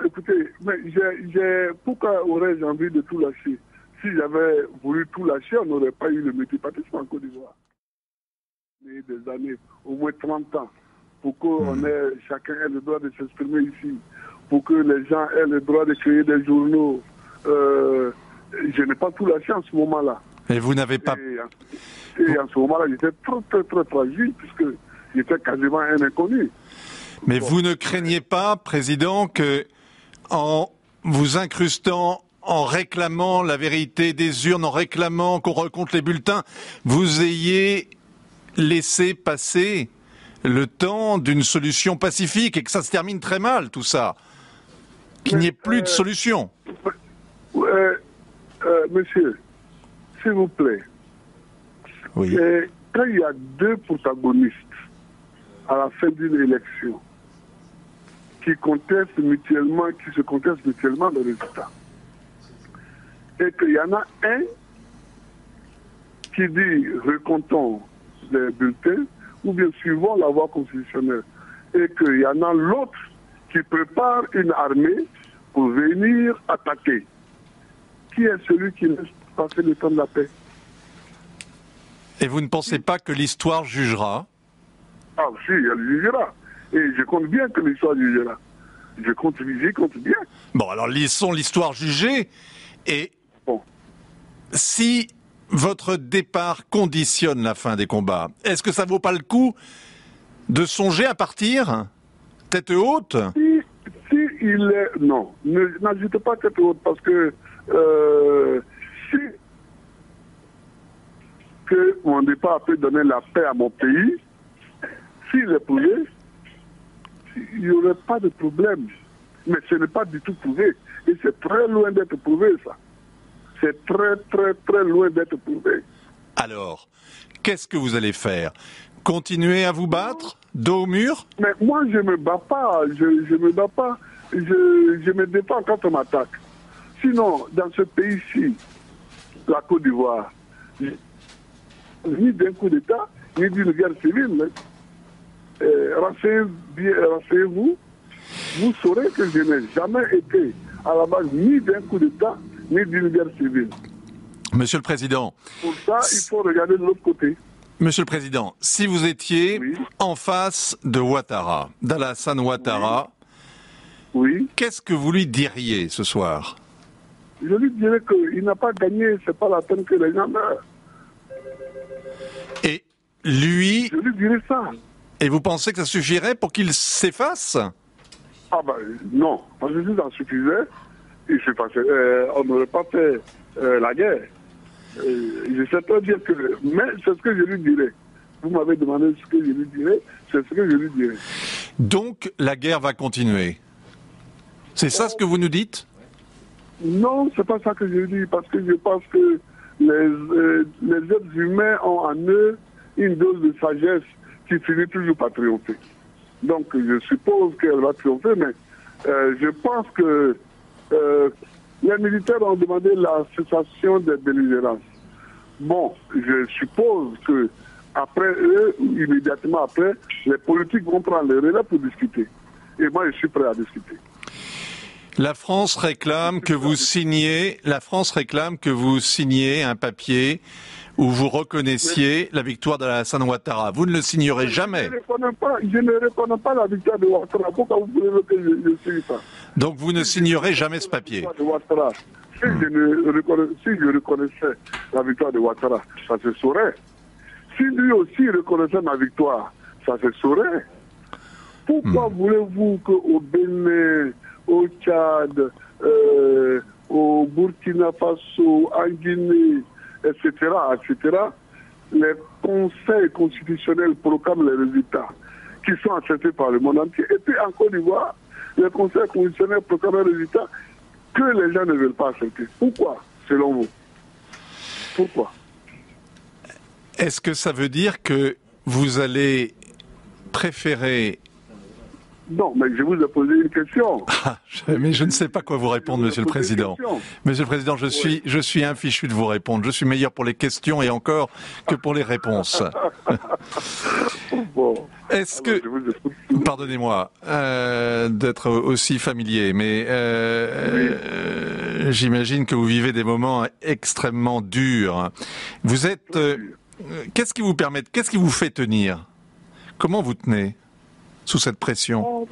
écoutez, mais pourquoi aurais-je envie de tout lâcher? Si j'avais voulu tout lâcher, on n'aurait pas eu le multipartisme en Côte d'Ivoire. Des années, au moins 30 ans, pour qu'on ait, chacun ait le droit de s'exprimer ici, pour que les gens aient le droit de créer des journaux. Je n'ai pas tout lâché en ce moment-là. Et vous n'avez pas... Et en ce moment-là, j'étais très fragile, puisque j'étais quasiment un inconnu. Mais vous ne craignez pas, Président, que en vous incrustant, en réclamant la vérité des urnes, en réclamant qu'on recompte les bulletins, vous ayez laissé passer le temps d'une solution pacifique et que ça se termine très mal, tout ça? Qu'il n'y ait plus de solution? Monsieur, s'il vous plaît, oui. Quand il y a deux protagonistes à la fin d'une élection qui se contestent mutuellement le résultat, et qu'il y en a un qui dit recomptons les bulletins ou bien suivons la voie constitutionnelle, et qu'il y en a l'autre qui prépare une armée pour venir attaquer. Qui est celui qui laisse passer le temps de la paix? Et vous ne pensez pas que l'histoire jugera? Ah si, elle jugera. Et je compte bien que l'histoire jugera. J'y compte bien. Bon, alors laissons l'histoire juger. Et bon. Si votre départ conditionne la fin des combats, est-ce que ça vaut pas le coup de songer à partir tête haute? Si il est... Non, n'ajoutez pas tête haute, parce que si que mon départ peut donner la paix à mon pays, s'il est prouvé, il n'y aurait pas de problème. Mais ce n'est pas du tout prouvé. Et c'est très loin d'être prouvé, ça. C'est très loin d'être prouvé. Alors, qu'est-ce que vous allez faire? Continuer à vous battre, dos au mur? Mais moi, je ne me bats pas. Je me bats pas. Je me défends quand on m'attaque. Sinon, dans ce pays-ci, la Côte d'Ivoire, ni d'un coup d'État, ni d'une guerre civile. Renseignez-vous, vous saurez que je n'ai jamais été à la base ni d'un coup d'État, ni d'une guerre civile. Monsieur le Président. Pour ça, il faut regarder de l'autre côté. Monsieur le Président, si vous étiez en face de Ouattara, d'Alassane Ouattara, qu'est-ce que vous lui diriez ce soir? Je lui dirais qu'il n'a pas gagné, c'est pas la peine que les gens meurent. Et lui... Je lui dirais ça. Et vous pensez que ça suffirait pour qu'il s'efface? Ah ben non, parce que si ça suffisait, on n'aurait pas fait la guerre. Je sais très bien que... Mais c'est ce que je lui dirais. Vous m'avez demandé ce que je lui dirais, c'est ce que je lui dirais. Donc la guerre va continuer? C'est ça ce que vous nous dites? Non, c'est pas ça que je dis, parce que je pense que les êtres humains ont en eux une dose de sagesse qui finit toujours par triompher. Donc je suppose qu'elle va triompher, mais je pense que les militaires ont demandé la cessation des belligérances. Bon, je suppose que après eux, immédiatement après, les politiques vont prendre le relais pour discuter. Et moi, je suis prêt à discuter. La France réclame que vous signiez un papier où vous reconnaissiez la victoire d'Alassane Ouattara. Vous ne le signerez jamais. Je ne reconnais pas la victoire de Ouattara. Pourquoi vous voulez que je signe ça? Donc vous ne signerez jamais ce papier. Si je reconnaissais la victoire de Ouattara, ça se saurait. Si lui aussi reconnaissait ma victoire, ça se saurait. Pourquoi voulez-vous qu'au Bénin, au Tchad, au Burkina Faso, en Guinée, etc., les conseils constitutionnels proclament les résultats qui sont acceptés par le monde entier? Et puis en Côte d'Ivoire, les conseils constitutionnels proclament les résultats que les gens ne veulent pas accepter. Pourquoi, selon vous? Pourquoi? Est-ce que ça veut dire que vous allez préférer... Non, mais je vous ai posé une question. Mais je ne sais pas quoi vous répondre, Monsieur le Président. Monsieur le Président, je suis infichu de vous répondre. Je suis meilleur pour les questions et encore que pour les réponses. Bon. Est-ce Alors, que, je vous écoute. pardonnez-moi d'être aussi familier, mais j'imagine que vous vivez des moments extrêmement durs. Vous êtes, qu'est-ce qui vous fait tenir? Comment vous tenez sous cette pression? Oh,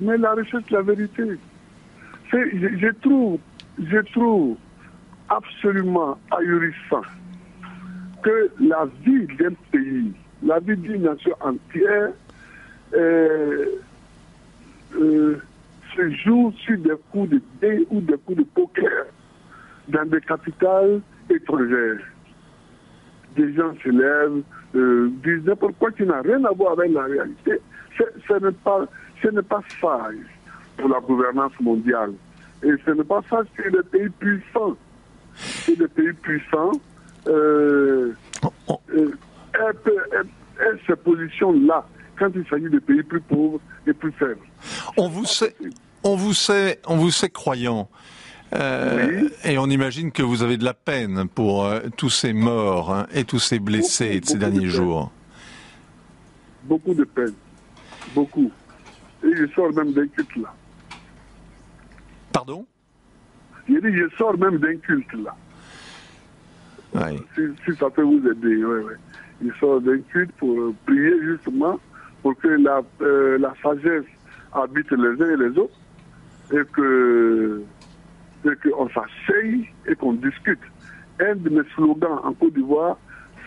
mais la recherche de la vérité, je trouve absolument ahurissant que la vie d'un pays, la vie d'une nation entière, se joue sur des coups de dés ou des coups de poker dans des capitales étrangères. Des gens se lèvent, disent n'importe quoi qui n'a rien à voir avec la réalité. Ce n'est pas sage pour la gouvernance mondiale. Et ce n'est pas sage que les pays puissants. Que les pays puissants aient ces positions-là quand il s'agit de pays plus pauvres et plus faibles. On vous sait croyant. Oui. Et on imagine que vous avez de la peine pour tous ces morts et tous ces blessés de ces derniers jours. Beaucoup de peine. Beaucoup. Et je sors même d'un culte là. Pardon? J'ai dit, je sors même d'un culte là. Oui. Si ça peut vous aider, oui. Je sors d'un culte pour prier justement pour que la sagesse habite les uns et les autres et qu'on s'asseye et qu'on discute. Un de mes slogans en Côte d'Ivoire,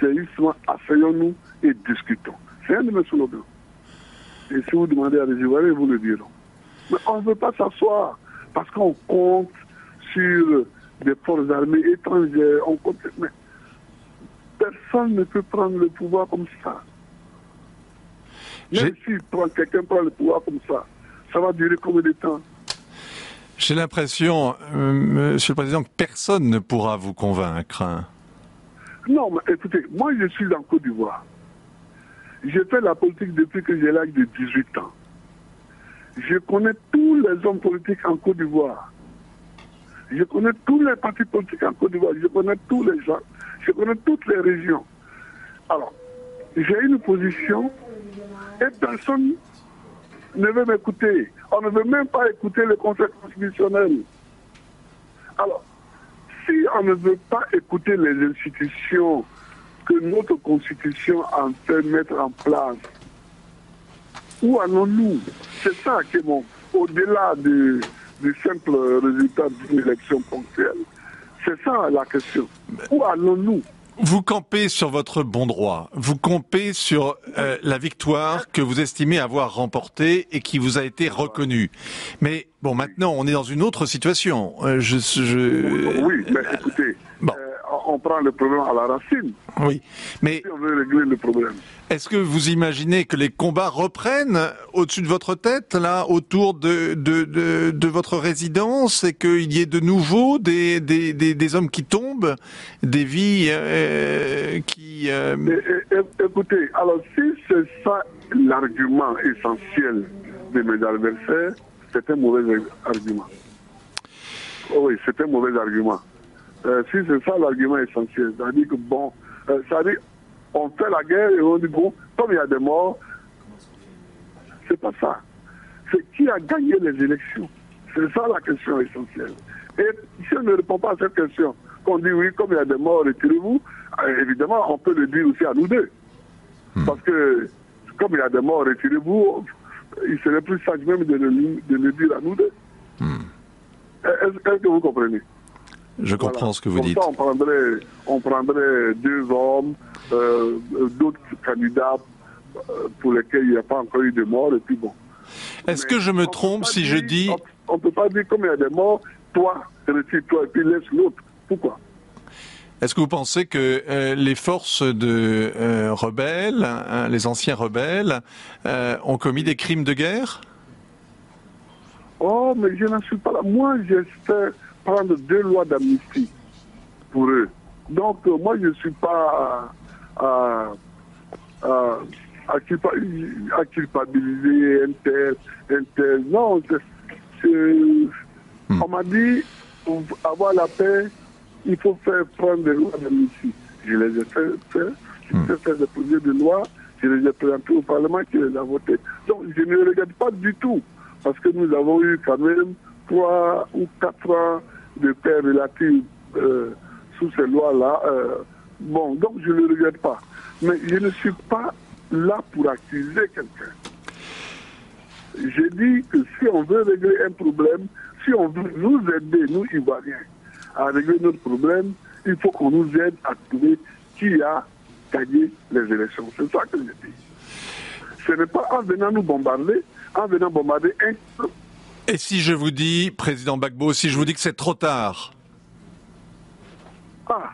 c'est justement asseyons-nous et discutons. C'est un de mes slogans. Et si vous demandez à des Ivoiriens, ils vous le diront. Mais on ne veut pas s'asseoir parce qu'on compte sur des forces armées étrangères. On compte, mais personne ne peut prendre le pouvoir comme ça. Même si quelqu'un prend le pouvoir comme ça va durer combien de temps? J'ai l'impression, Monsieur le Président, que personne ne pourra vous convaincre. Non, mais écoutez, moi je suis en Côte d'Ivoire. J'ai fait la politique depuis que j'ai l'âge de 18 ans. Je connais tous les hommes politiques en Côte d'Ivoire. Je connais tous les partis politiques en Côte d'Ivoire. Je connais tous les gens. Je connais toutes les régions. Alors, j'ai une position et personne ne veut m'écouter. On ne veut même pas écouter le Conseil constitutionnel. Alors, si on ne veut pas écouter les institutions que notre Constitution en fait mettre en place, où allons-nous? C'est ça qui est bon. Au-delà du simple résultat d'une élection ponctuelle. C'est ça la question. Où allons-nous? Vous campez sur votre bon droit. Vous campez sur la victoire que vous estimez avoir remportée et qui vous a été reconnue. Mais bon, maintenant, on est dans une autre situation. Oui, mais écoutez, bon. On prend le problème à la racine. Oui, mais si on veut régler le problème. Est-ce que vous imaginez que les combats reprennent au-dessus de votre tête, là, autour de votre résidence, et qu'il y ait de nouveau des hommes qui tombent, des vies qui... Écoutez, alors si c'est ça l'argument essentiel de mes adversaires, c'est un mauvais argument. Oh oui, c'est un mauvais argument. Si c'est ça l'argument essentiel, c'est-à-dire que bon, c'est-à-dire on fait la guerre et on dit bon, comme il y a des morts, c'est pas ça. C'est qui a gagné les élections. C'est ça la question essentielle. Et si on ne répond pas à cette question, qu'on dit oui, comme il y a des morts, retirez-vous, évidemment, on peut le dire aussi à nous deux. Parce que comme il y a des morts, retirez-vous, il serait plus sage même de le dire à nous deux. Est-ce que vous comprenez? Je comprends ce que vous dites. Ça, on prendrait deux hommes, d'autres candidats pour lesquels il n'y a pas encore eu de mort, et puis bon. Est-ce que je me trompe si je dis... On ne peut pas dire comme il y a des morts, toi, retire-toi, et puis laisse l'autre. Pourquoi? Est-ce que vous pensez que les forces de rebelles, les anciens rebelles, ont commis des crimes de guerre? Oh, mais je n'en suis pas là. Moi, j'espère prendre 2 lois d'amnistie pour eux. Donc, moi, je ne suis pas à culpabiliser un tel. Non, on m'a dit, pour avoir la paix, il faut prendre des lois d'amnistie. Je les ai fait. J'ai fait des projets de loi je les ai présentés au Parlement qui les a votés. Donc je ne le regrette pas du tout, parce que nous avons eu quand même 3 ou 4 ans de paix relative sous ces lois-là. Bon, donc je ne le regrette pas. Mais je ne suis pas là pour accuser quelqu'un. J'ai dit que si on veut régler un problème, si on veut nous aider, nous Ivoiriens, à régler notre problème, il faut qu'on nous aide à trouver qui a gagné les élections. C'est ça que je dis. Ce n'est pas en venant nous bombarder, en venant bombarder un peuple. Et si je vous dis, Président Gbagbo, si je vous dis que c'est trop tard? Ah,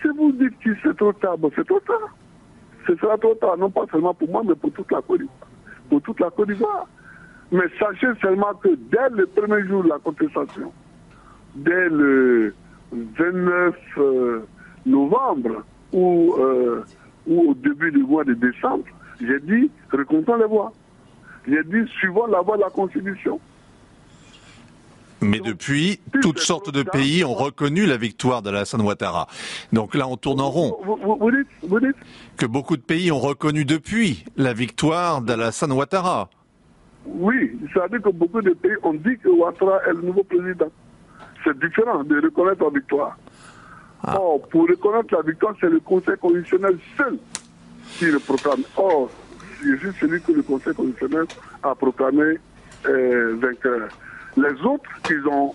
si vous dites que c'est trop tard, bon, c'est trop tard. Ce sera trop tard, non pas seulement pour moi, mais pour toute la Côte d'Ivoire. Pour toute la Côte d'Ivoire. Mais sachez seulement que dès le premier jour de la contestation, dès le 29 novembre ou au début du mois de décembre, j'ai dit reconnaissons les voix. J'ai dit suivons la voie de la Constitution. Mais depuis, toutes sortes de pays ont reconnu la victoire d'Alassane Ouattara. Donc là, on tourne en rond. Vous dites que beaucoup de pays ont reconnu depuis la victoire d'Alassane Ouattara. Oui, c'est-à-dire que beaucoup de pays ont dit que Ouattara est le nouveau président. C'est différent de reconnaître la victoire. Ah. Or, pour reconnaître la victoire, c'est le Conseil constitutionnel seul qui le proclame. Or, c'est juste celui que le Conseil constitutionnel a proclamé vainqueur. Les autres, ils ont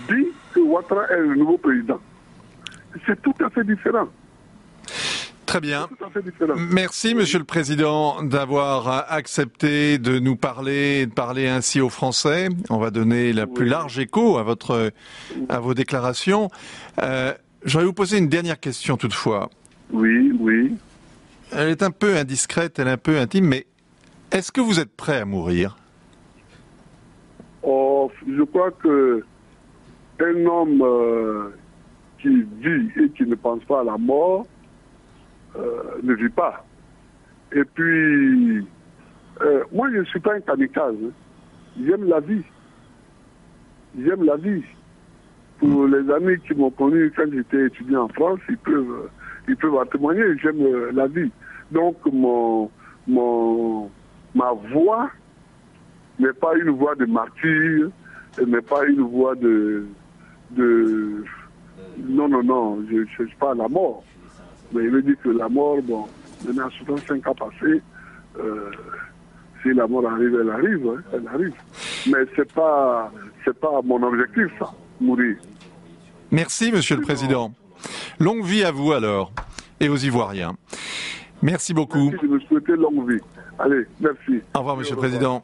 dit que Ouattara est le nouveau président. C'est tout à fait différent. Très bien. Merci, Monsieur le Président, d'avoir accepté de nous parler, de parler ainsi aux Français. On va donner la plus large écho à vos déclarations. J'aurais vous poser une dernière question toutefois. Oui. Elle est un peu indiscrète, elle est un peu intime, mais est-ce que vous êtes prêt à mourir? Oh, je crois que un homme qui vit et qui ne pense pas à la mort ne vit pas. Et puis, moi je ne suis pas un kamikaze. J'aime la vie. J'aime la vie. Pour les amis qui m'ont connu quand j'étais étudiant en France, ils peuvent en témoigner. J'aime la vie. Donc ma voix n'est pas une voix de martyr, n'est pas une voix de non, je ne cherche pas la mort. Mais il me dit que la mort, bon, maintenant à 65 ans passés, si la mort arrive, elle arrive, hein, elle arrive. Mais c'est pas mon objectif, ça, mourir. Merci, Monsieur le Président. Longue vie à vous alors, et aux Ivoiriens. Merci beaucoup. Merci de me souhaiter longue vie. Allez, merci. Au revoir, Monsieur le Président.